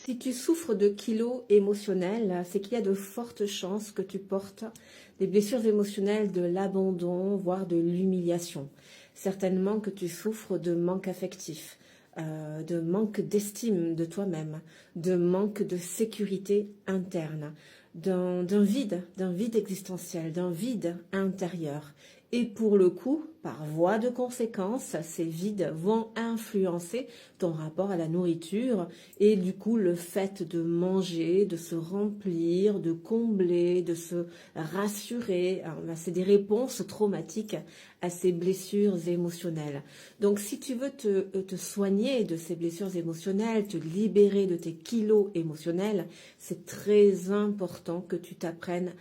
Si tu souffres de kilos émotionnels, c'est qu'il y a de fortes chances que tu portes des blessures émotionnelles, de l'abandon, voire de l'humiliation. Certainement que tu souffres de manque affectif, de manque d'estime de toi-même, de manque de sécurité interne, d'un vide existentiel, d'un vide intérieur. Et pour le coup, par voie de conséquence, ces vides vont influencer ton rapport à la nourriture et du coup le fait de manger, de se remplir, de combler, de se rassurer. C'est des réponses traumatiques à ces blessures émotionnelles. Donc si tu veux te soigner de ces blessures émotionnelles, te libérer de tes kilos émotionnels, c'est très important que tu apprennes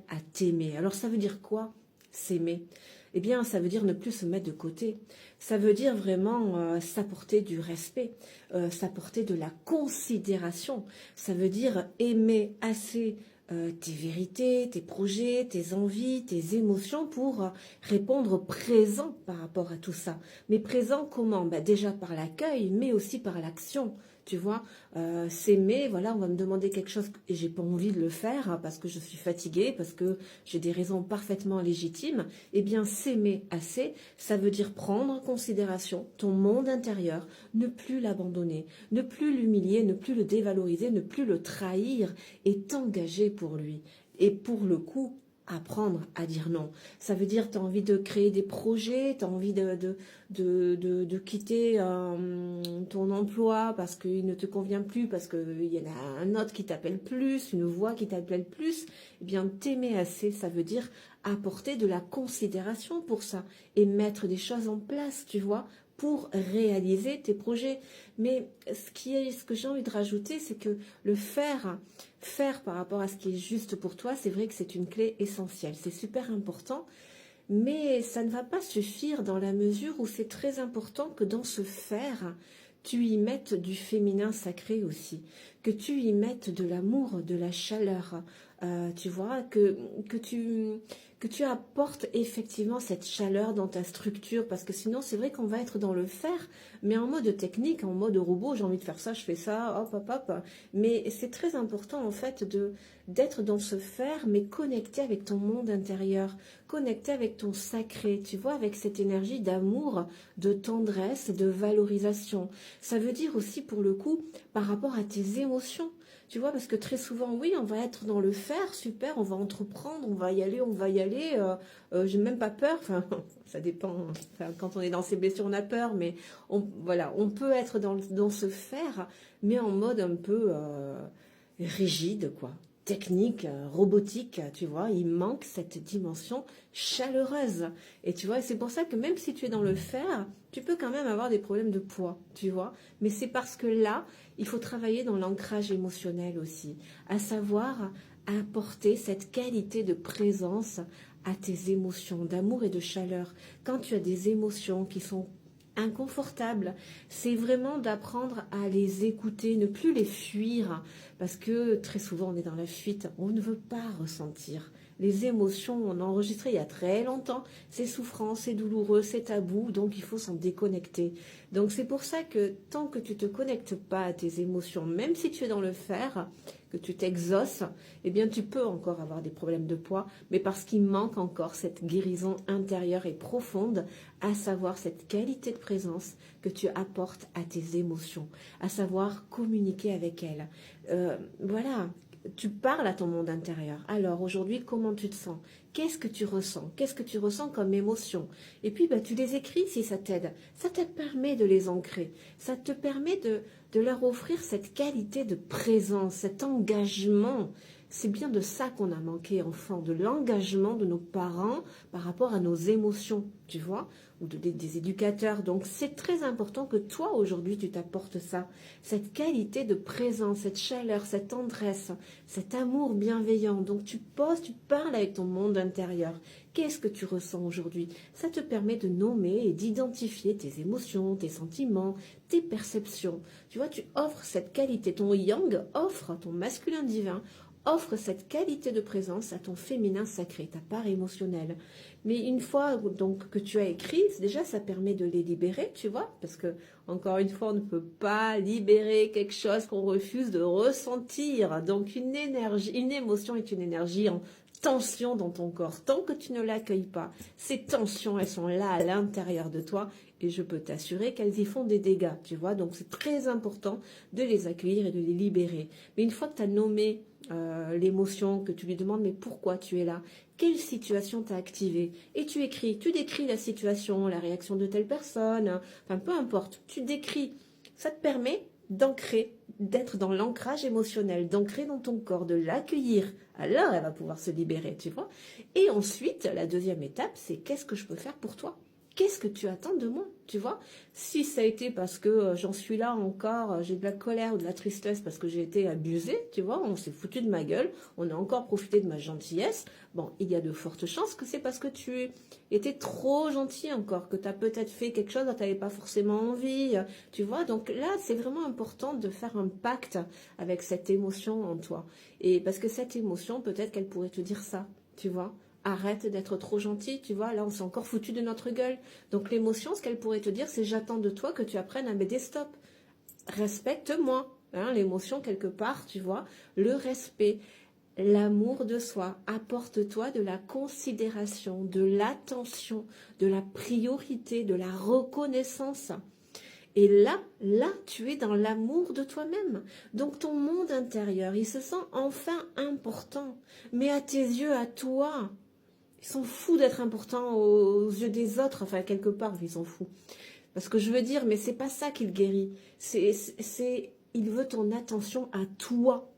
à t'aimer. Alors ça veut dire quoi? S'aimer, eh bien, ça veut dire ne plus se mettre de côté. Ça veut dire vraiment s'apporter du respect, s'apporter de la considération. Ça veut dire aimer assez tes vérités, tes projets, tes envies, tes émotions pour répondre présent par rapport à tout ça. Mais présent comment? Déjà par l'accueil, mais aussi par l'action. Tu vois, s'aimer, voilà, on va me demander quelque chose et j'ai pas envie de le faire parce que je suis fatiguée, parce que j'ai des raisons parfaitement légitimes. Eh bien, s'aimer assez, ça veut dire prendre en considération ton monde intérieur, ne plus l'abandonner, ne plus l'humilier, ne plus le dévaloriser, ne plus le trahir et t'engager pour lui. Et pour le coup, apprendre à dire non. Ça veut dire tu as envie de créer des projets, tu as envie de quitter ton emploi parce qu'il ne te convient plus, parce qu'il y en a un autre qui t'appelle plus, une voix qui t'appelle plus. Eh bien, t'aimer assez, ça veut dire apporter de la considération pour ça et mettre des choses en place, tu vois, pour réaliser tes projets. Mais ce que j'ai envie de rajouter, c'est que le faire par rapport à ce qui est juste pour toi, c'est vrai que c'est une clé essentielle. C'est super important, mais ça ne va pas suffire dans la mesure où c'est très important que dans ce faire, tu y mettes du féminin sacré aussi, que tu y mettes de l'amour, de la chaleur, tu vois, que tu apportes effectivement cette chaleur dans ta structure, parce que sinon c'est vrai qu'on va être dans le faire, mais en mode technique, en mode robot, j'ai envie de faire ça, je fais ça, hop, hop, hop. Mais c'est très important en fait d'être dans ce faire, mais connecté avec ton monde intérieur, connecté avec ton sacré, tu vois, avec cette énergie d'amour, de tendresse, de valorisation. Ça veut dire aussi pour le coup, par rapport à tes émotions. Tu vois, parce que très souvent, oui, on va être dans le faire, super, on va entreprendre, on va y aller, j'ai même pas peur, enfin, ça dépend, enfin, quand on est dans ces blessures, on a peur, mais voilà, on peut être dans ce faire, mais en mode un peu rigide, quoi, technique, robotique, tu vois, il manque cette dimension chaleureuse. Et tu vois, c'est pour ça que même si tu es dans le faire, tu peux quand même avoir des problèmes de poids, tu vois. Mais c'est parce que là, il faut travailler dans l'ancrage émotionnel aussi, à savoir apporter cette qualité de présence à tes émotions, d'amour et de chaleur. Quand tu as des émotions qui sont inconfortables, c'est vraiment d'apprendre à les écouter, ne plus les fuir, parce que très souvent on est dans la fuite, on ne veut pas ressentir. Les émotions, on a enregistré il y a très longtemps, c'est souffrant, c'est douloureux, c'est tabou, donc il faut s'en déconnecter. Donc c'est pour ça que tant que tu ne te connectes pas à tes émotions, même si tu es dans le faire, que tu t'exauces, eh bien tu peux encore avoir des problèmes de poids, mais parce qu'il manque encore cette guérison intérieure et profonde, à savoir cette qualité de présence que tu apportes à tes émotions, à savoir communiquer avec elles. Voilà, tu parles à ton monde intérieur. Alors aujourd'hui, comment tu te sens? Qu'est-ce que tu ressens? Qu'est-ce que tu ressens comme émotion? Et puis tu les écris si ça t'aide. Ça te permet de les ancrer. Ça te permet de leur offrir cette qualité de présence, cet engagement. C'est bien de ça qu'on a manqué, enfant, de l'engagement de nos parents par rapport à nos émotions, tu vois, ou des éducateurs. Donc c'est très important que toi, aujourd'hui, tu t'apportes ça, cette qualité de présence, cette chaleur, cette tendresse, cet amour bienveillant. Donc tu poses, tu parles avec ton monde intérieur. Qu'est-ce que tu ressens aujourd'hui? Ça te permet de nommer et d'identifier tes émotions, tes sentiments, tes perceptions. Tu vois, tu offres cette qualité. Ton yang offre, ton masculin divin, offre cette qualité de présence à ton féminin sacré, ta part émotionnelle. Mais une fois donc que tu as écrit, déjà ça permet de les libérer, tu vois, parce que encore une fois, on ne peut pas libérer quelque chose qu'on refuse de ressentir. Donc une énergie, une émotion est une énergie en tension dans ton corps. Tant que tu ne l'accueilles pas, ces tensions, elles sont là à l'intérieur de toi et je peux t'assurer qu'elles y font des dégâts, tu vois. Donc c'est très important de les accueillir et de les libérer. Mais une fois que tu as nommé l'émotion, que tu lui demandes mais pourquoi tu es là, quelle situation t'a activé, et tu écris, tu décris la situation, la réaction de telle personne, enfin peu importe, tu décris, ça te permet d'ancrer, d'être dans l'ancrage émotionnel, d'ancrer dans ton corps, de l'accueillir, alors elle va pouvoir se libérer, tu vois. Et ensuite, la deuxième étape, c'est qu'est-ce que je peux faire pour toi? Qu'est-ce que tu attends de moi, tu vois? Si ça a été parce que j'en suis là encore, j'ai de la colère ou de la tristesse parce que j'ai été abusée, tu vois, on s'est foutu de ma gueule, on a encore profité de ma gentillesse, bon, il y a de fortes chances que c'est parce que tu étais trop gentil encore, que tu as peut-être fait quelque chose dont tu n'avais pas forcément envie, tu vois? Donc là, c'est vraiment important de faire un pacte avec cette émotion en toi. Et parce que cette émotion, peut-être qu'elle pourrait te dire ça, tu vois? Arrête d'être trop gentil, tu vois, là on s'est encore foutu de notre gueule. Donc l'émotion, ce qu'elle pourrait te dire, c'est j'attends de toi que tu apprennes à me dire stop. Respecte-moi. Hein, l'émotion, quelque part, tu vois, le respect, l'amour de soi, apporte-toi de la considération, de l'attention, de la priorité, de la reconnaissance. Et là, tu es dans l'amour de toi-même. Donc ton monde intérieur, il se sent enfin important. Mais à tes yeux, à toi, ils sont fous d'être importants aux yeux des autres, enfin quelque part ils sont fous. Parce que je veux dire, mais c'est pas ça qu'il guérit. Il veut ton attention à toi,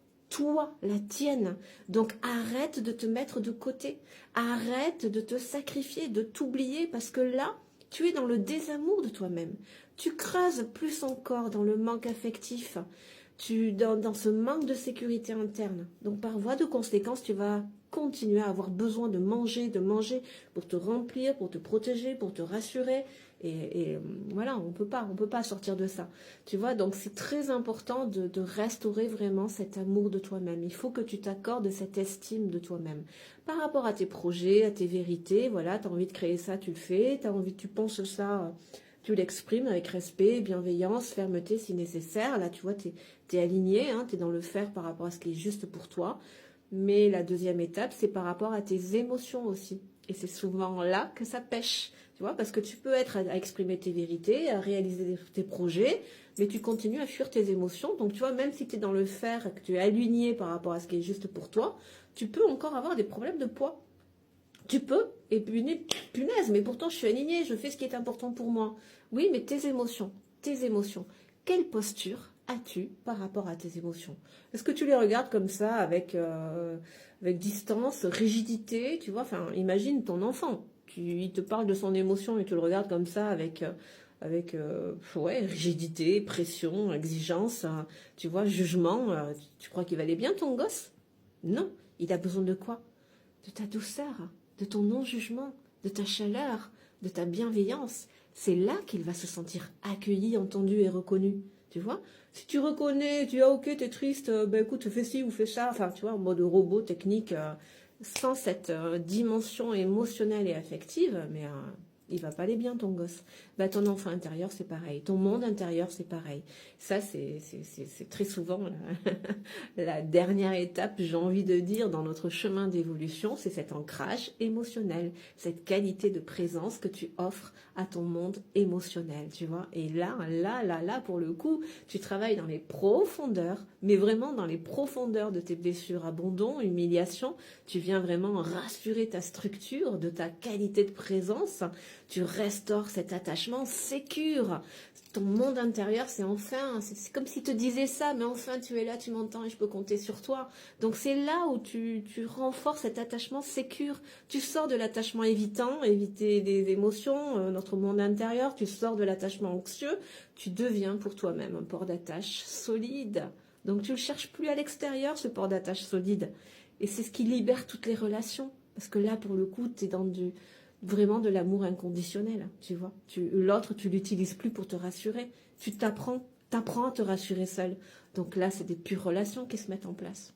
la tienne. Donc arrête de te mettre de côté, arrête de te sacrifier, de t'oublier, parce que là, tu es dans le désamour de toi-même. Tu creuses plus encore dans le manque affectif, dans ce manque de sécurité interne. Donc par voie de conséquence, tu vas continuer à avoir besoin de manger pour te remplir, pour te protéger, pour te rassurer. Et voilà, on peut pas sortir de ça. Tu vois, donc c'est très important de restaurer vraiment cet amour de toi-même. Il faut que tu t'accordes cette estime de toi-même. Par rapport à tes projets, à tes vérités, voilà, tu as envie de créer ça, tu le fais. Tu penses ça, tu l'exprimes avec respect, bienveillance, fermeté si nécessaire. Là, tu vois, tu es aligné, hein, tu es dans le faire par rapport à ce qui est juste pour toi. Mais la deuxième étape, c'est par rapport à tes émotions aussi. Et c'est souvent là que ça pêche, tu vois, parce que tu peux être à exprimer tes vérités, à réaliser tes projets, mais tu continues à fuir tes émotions. Donc, tu vois, même si tu es dans le faire, que tu es aligné par rapport à ce qui est juste pour toi, tu peux encore avoir des problèmes de poids. Tu peux, et punaise, mais pourtant je suis alignée, je fais ce qui est important pour moi. Oui, mais tes émotions, quelle posture as-tu par rapport à tes émotions? Est-ce que tu les regardes comme ça, avec distance, rigidité, tu vois? Enfin, imagine ton enfant, il te parle de son émotion et tu le regardes comme ça avec rigidité, pression, exigence, tu vois, jugement. Tu crois qu'il va aller bien ton gosse? Non, il a besoin de quoi? De ta douceur, de ton non-jugement, de ta chaleur, de ta bienveillance. C'est là qu'il va se sentir accueilli, entendu et reconnu. Tu vois? Si tu reconnais, tu dis, ah, ok, t'es triste, ben écoute, fais ci ou fais ça, enfin, tu vois, en mode robot, technique, sans cette dimension émotionnelle et affective, mais il va pas aller bien, ton gosse. Ben, ton enfant intérieur, c'est pareil. Ton monde intérieur, c'est pareil. Ça, c'est très souvent la dernière étape, j'ai envie de dire, dans notre chemin d'évolution, c'est cet ancrage émotionnel, cette qualité de présence que tu offres à ton monde émotionnel, tu vois. Et là, pour le coup, tu travailles dans les profondeurs, mais vraiment dans les profondeurs de tes blessures, abandon, humiliation. Tu viens vraiment rassurer ta structure de ta qualité de présence. Tu restaures cet attachement sécure. Ton monde intérieur, c'est comme s'il te disait ça, mais enfin tu es là, tu m'entends et je peux compter sur toi. Donc c'est là où tu renforces cet attachement sécure. Tu sors de l'attachement évitant, éviter des émotions, notre monde intérieur, tu sors de l'attachement anxieux, tu deviens pour toi-même un port d'attache solide. Donc tu ne le cherches plus à l'extérieur, ce port d'attache solide. Et c'est ce qui libère toutes les relations. Parce que là, pour le coup, tu es dans vraiment de l'amour inconditionnel, tu vois. L'autre, tu l'utilises plus pour te rassurer. Tu t'apprends à te rassurer seul. Donc là, c'est des pures relations qui se mettent en place.